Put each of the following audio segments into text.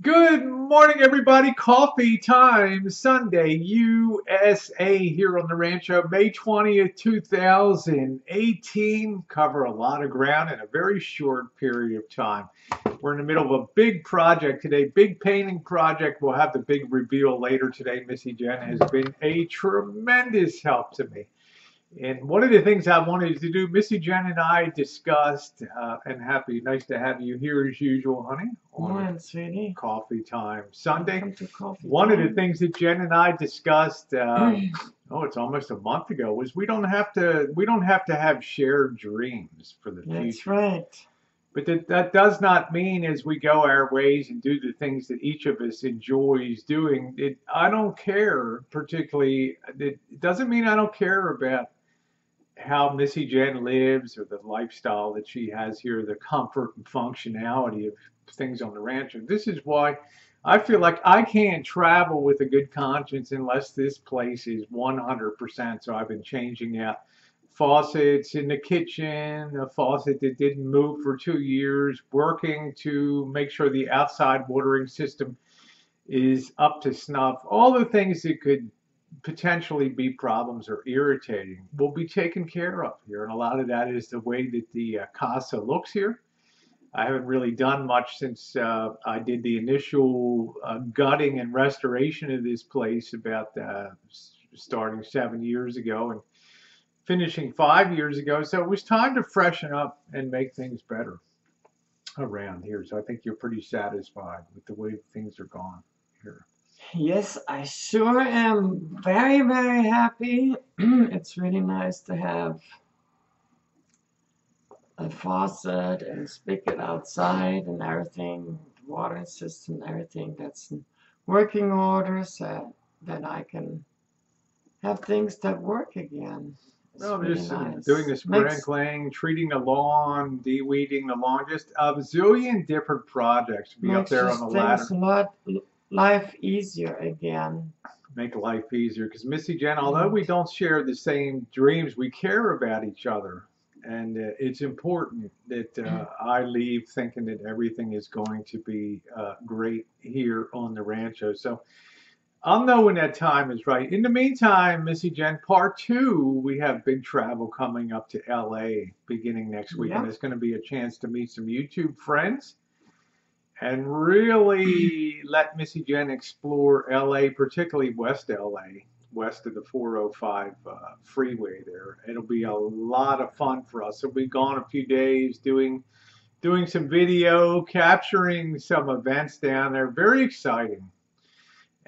Good morning, everybody. Coffee time, Sunday, USA, here on the Rancho, May 20th, 2018. Cover a lot of ground in a very short period of time. We're in the middle of a big project today, big painting project. We'll have the big reveal later today. Missy Jenn has been a tremendous help to me. And one of the things I wanted to do, Missy Jenn and I discussed, and nice to have you here as usual, honey, on Morning, sweetie. Coffee Time Sunday. Welcome to Coffee One of the Time. things that Jen and I discussed, it's almost a month ago, was we don't have to have shared dreams for the That's future. right. But that does not mean as we go our ways and do the things that each of us enjoys doing, I don't care particularly. It doesn't mean I don't care about how Missy Jen lives or the lifestyle that she has here, the comfort and functionality of things on the ranch. And this is why I feel like I can't travel with a good conscience unless this place is 100%. So I've been changing out faucets in the kitchen, a faucet that didn't move for 2 years, working to make sure the outside watering system is up to snuff. All the things that could potentially be problems or irritating will be taken care of here. And a lot of that is the way that the casa looks here. I haven't really done much since I did the initial gutting and restoration of this place about starting 7 years ago and finishing 5 years ago. So it was time to freshen up and make things better around here. So I think you're pretty satisfied with the way things are gone here. Yes, I sure am very, very happy. It's really nice to have a faucet and spigot outside and everything, the water system, everything that's in working order so that I can have things that work again. Well, Really just nice. doing the sprinkling, treating the lawn, de-weeding the lawn, just a zillion different projects to be up there on the ladder. Makes life easier again. Make life easier because Missy Jen, although we don't share the same dreams, we care about each other. And it's important that I leave thinking that everything is going to be great here on the Rancho. So I'll know when that time is right. In the meantime, Missy Jen, part two, we have big travel coming up to LA beginning next week. Yep. And it's going to be a chance to meet some YouTube friends and really let Missy Jen explore LA, particularly West LA, west of the 405 freeway there. It'll be a lot of fun for us. So we'll be gone a few days doing some video, capturing some events down there. Very exciting.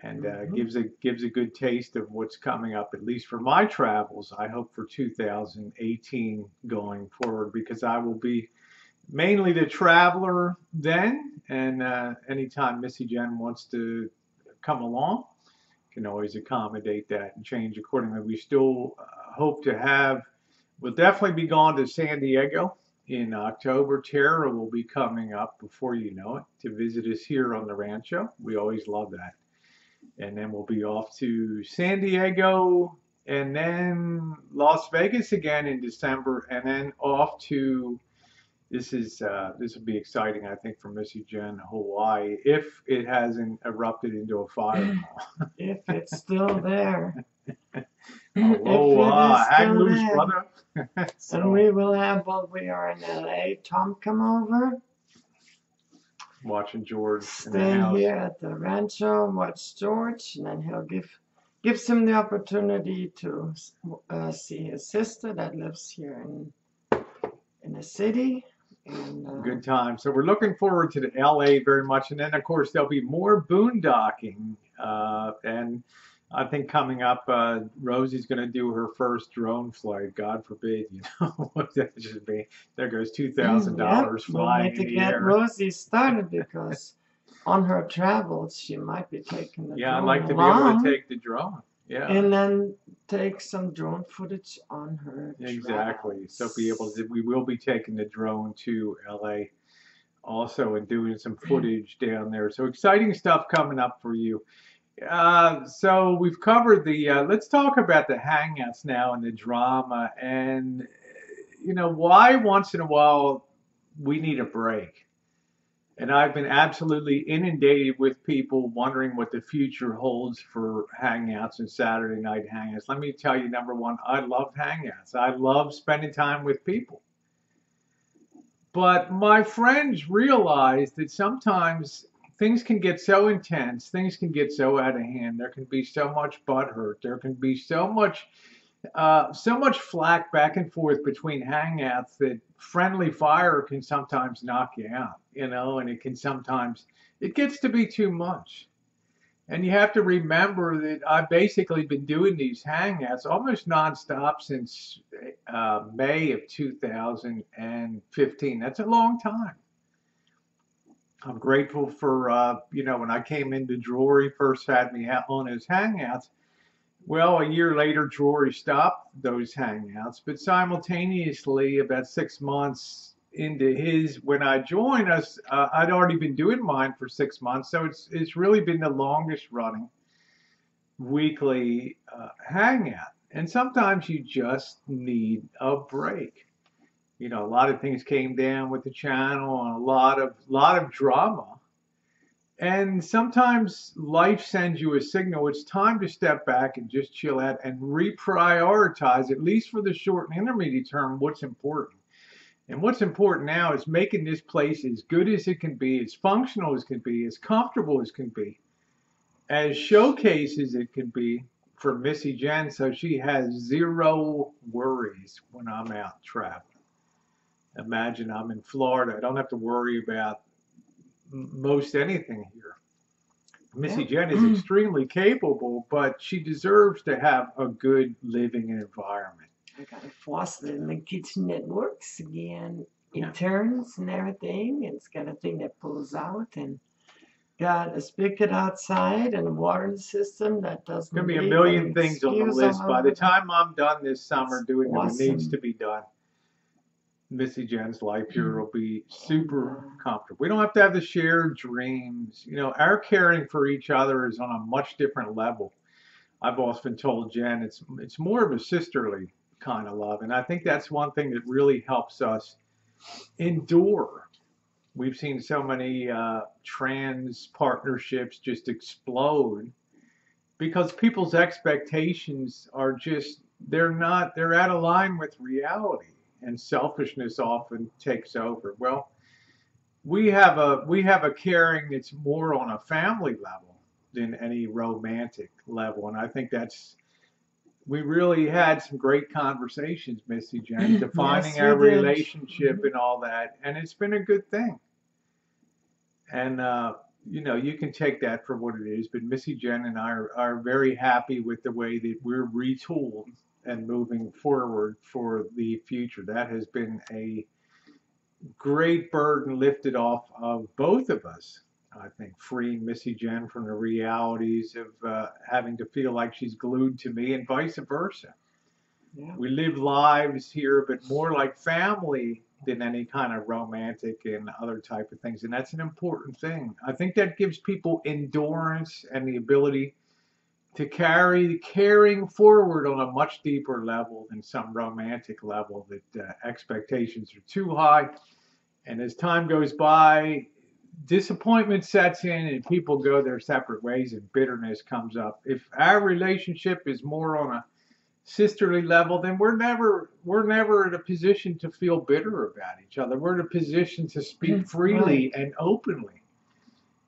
And gives a good taste of what's coming up, at least for my travels, I hope for 2018 going forward, because I will be mainly the traveler then, and anytime Missy Jen wants to come along, can always accommodate that and change accordingly. We still hope to we'll definitely be going to San Diego in October. Tara will be coming up before you know it to visit us here on the Rancho. We always love that. And then we'll be off to San Diego and then Las Vegas again in December, and then off to this will be exciting, I think, for Missy Jen, Hawaii, if it hasn't erupted into a fireball. If it's still there. Aloha, hang loose, brother. So, and we will have, while we are in LA, Tom come over. Watching George stay in the house. Here at the Rancho, watch George, and then he'll gives him the opportunity to see his sister that lives here in the city. And, good time. So we're looking forward to the LA very much, and then of course there'll be more boondocking, and I think coming up, Rosie's going to do her first drone flight. God forbid, what that should be. There goes $2,000 flying in the air. We need to get Rosie started because on her travels she might be taking the drone. Yeah, I'd like to be able to take the drone. Yeah. And then take some drone footage on her. Exactly. So we will be taking the drone to LA also and doing some footage down there. So exciting stuff coming up for you. So we've covered let's talk about the Hangouts now and the drama, and why once in a while we need a break. And I've been absolutely inundated with people wondering what the future holds for Hangouts and Saturday night Hangouts. Let me tell you, number one, I love Hangouts. I love spending time with people. But my friends realize that sometimes things can get so intense, things can get so out of hand. There can be so much butthurt. There can be so much flack back and forth between hangouts that friendly fire can sometimes knock you out, and it gets to be too much. And you have to remember that I've basically been doing these hangouts almost nonstop since May of 2015. That's a long time. I'm grateful for, when I came into Drury, first had me on his hangouts. Well, a year later, Drury stopped those hangouts, but simultaneously, about 6 months into his, when I joined us, I'd already been doing mine for 6 months, so it's really been the longest running weekly hangout. And sometimes you just need a break. A lot of things came down with the channel and a lot of drama. And sometimes life sends you a signal. It's time to step back and just chill out and reprioritize, at least for the short and intermediate term, what's important. And what's important now is making this place as good as it can be, as functional as can be, as comfortable as can be, as showcase as it can be for Missy Jenn, so she has zero worries when I'm out traveling. Imagine I'm in Florida. I don't have to worry about most anything here. Missy Jenn is extremely capable, but she deserves to have a good living environment. I got a faucet in the kitchen that works again. It turns and everything. It's got a thing that pulls out, and got a spigot outside and a watering system that doesn't. There's going to be a million things on the list. By the time I'm done this summer doing what needs to be done, Missy Jenn's life here will be super comfortable. We don't have to have the shared dreams. Our caring for each other is on a much different level. I've often told Jenn it's more of a sisterly kind of love, and I think that's one thing that really helps us endure. We've seen so many trans partnerships just explode because people's expectations are they're out of line with reality, and selfishness often takes over. Well, we have a caring that's more on a family level than any romantic level, and I think we really had some great conversations, Missy Jenn, defining our relationship and all that, and it's been a good thing. And you can take that for what it is, but Missy Jenn and I are very happy with the way that we're retooled and moving forward for the future. That has been a great burden lifted off of both of us. I think freeing Missy Jenn from the realities of having to feel like she's glued to me, and vice versa. Yeah. We live lives here, but more like family than any kind of romantic and other type of things. And that's an important thing. I think that gives people endurance and the ability to carry the caring forward on a much deeper level than some romantic level that expectations are too high. And as time goes by, disappointment sets in and people go their separate ways and bitterness comes up. If our relationship is more on a sisterly level, then we're never in a position to feel bitter about each other. We're in a position to speak freely and openly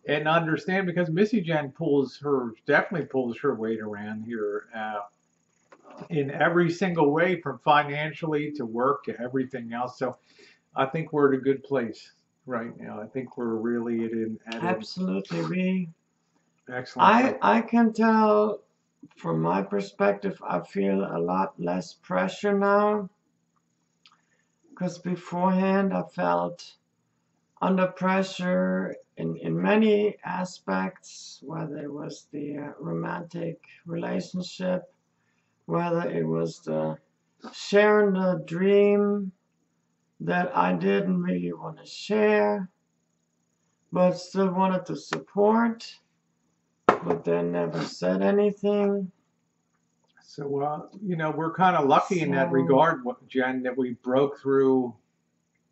and understand, because Missy Jenn definitely pulls her weight around here in every single way, from financially to work to everything else. So I think we're at a good place right now. I think we're really absolutely. Excellent. I can tell from my perspective, I feel a lot less pressure now, because beforehand I felt under pressure in many aspects, whether it was the romantic relationship, whether it was the sharing the dream that I didn't really want to share, but still wanted to support, but then never said anything. So, we're kind of lucky in that regard, Jenn, that we broke through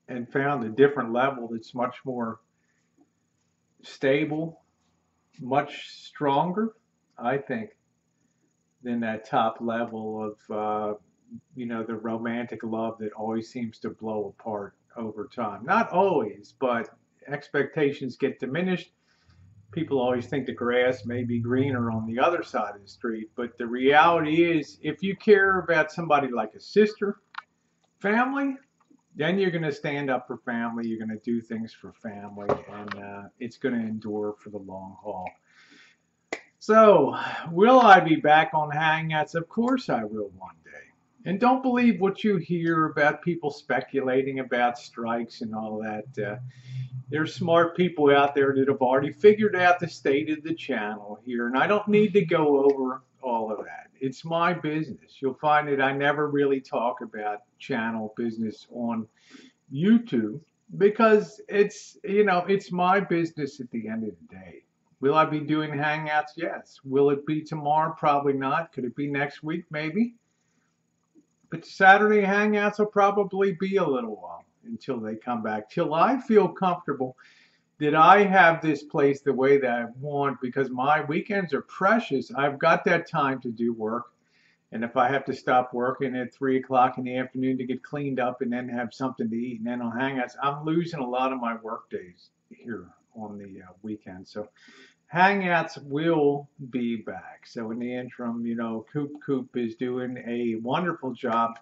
and found a different level that's much more stable, much stronger, I think, than that top level of, the romantic love that always seems to blow apart over time. Not always, but expectations get diminished. People always think the grass may be greener on the other side of the street, but the reality is, if you care about somebody like a sister, family, then you're going to stand up for family. You're going to do things for family, and it's going to endure for the long haul. So, will I be back on Hangouts? Of course I will one day. And don't believe what you hear about people speculating about strikes and all that. There's smart people out there that have already figured out the state of the channel here, and I don't need to go over all of that. It's my business. You'll find that I never really talk about channel business on YouTube because it's my business at the end of the day. Will I be doing Hangouts? Yes. Will it be tomorrow? Probably not. Could it be next week? Maybe. But Saturday Hangouts will probably be a little while until they come back, till I feel comfortable that I have this place the way that I want, because my weekends are precious. I've got that time to do work. And if I have to stop working at 3 o'clock in the afternoon to get cleaned up and then have something to eat and then on Hangouts, I'm losing a lot of my work days here on the weekend. So Hangouts will be back. So in the interim, Coop is doing a wonderful job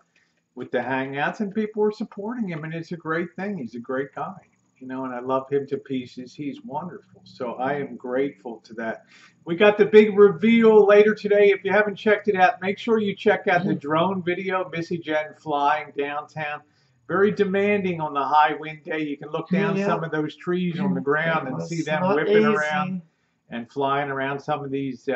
with the Hangouts, and people are supporting him, and it's a great thing. He's a great guy, and I love him to pieces. He's wonderful. So I am grateful to that. We got the big reveal later today. If you haven't checked it out, make sure you check out the drone video. Missy Jenn flying downtown. Very demanding on the high wind day. You can look down some of those trees on the ground and see them whipping around and flying around some of these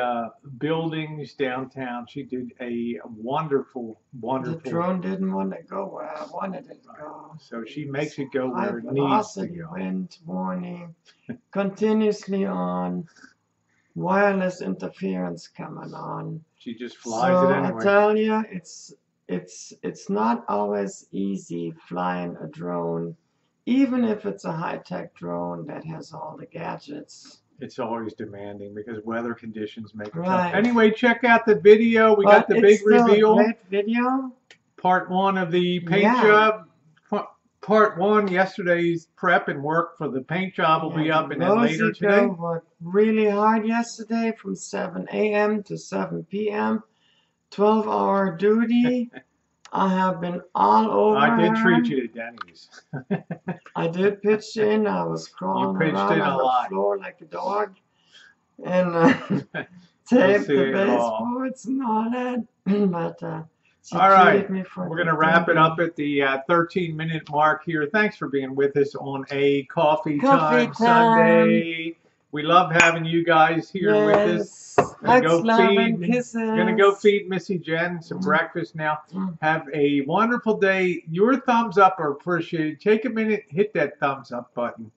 buildings downtown. She did a wonderful, wonderful. The drone didn't want to go where I wanted it to go. So she makes it go where it needs to go. Wind warning, continuously on, wireless interference coming on. She just flies it anyway. I tell you, it's not always easy flying a drone, even if it's a high-tech drone that has all the gadgets. It's always demanding because weather conditions make it tough. Anyway, check out the video. We got the big reveal. A great video. Part 1 of the paint job. Part 1, yesterday's prep and work for the paint job will be up, and then later today. Rosie worked really hard yesterday from 7 a.m. to 7 p.m. 12-hour duty. I have been all over. I did treat you to Denny's. I did pitch in. I was crawling around on the floor like a dog, and taped the baseboards and all that. But all right, we're going to wrap it up at the 13-minute mark here. Thanks for being with us on a Coffee Time Sunday. We love having you guys here with us. Gonna go feed Missy Jenn some breakfast now. Have a wonderful day. Your thumbs up are appreciated. Take a minute, hit that thumbs up button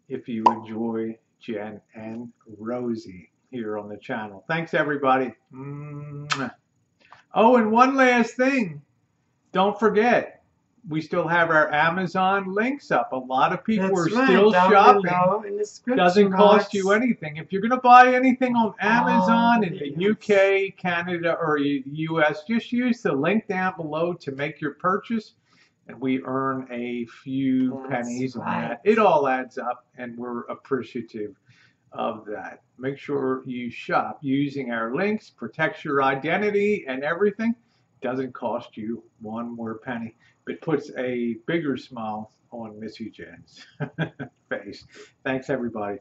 if you enjoy Jenn and Rosie here on the channel. Thanks, everybody. Oh, and one last thing. Don't forget, we still have our Amazon links up. A lot of people are still shopping. Doesn't cost you anything. If you're going to buy anything on Amazon in the UK, Canada, or US, just use the link down below to make your purchase, and we earn a few pennies on that. It all adds up, and we're appreciative of that. Make sure you shop using our links, protects your identity and everything. Doesn't cost you one more penny. It puts a bigger smile on Missy Jenn's face. Thanks, everybody.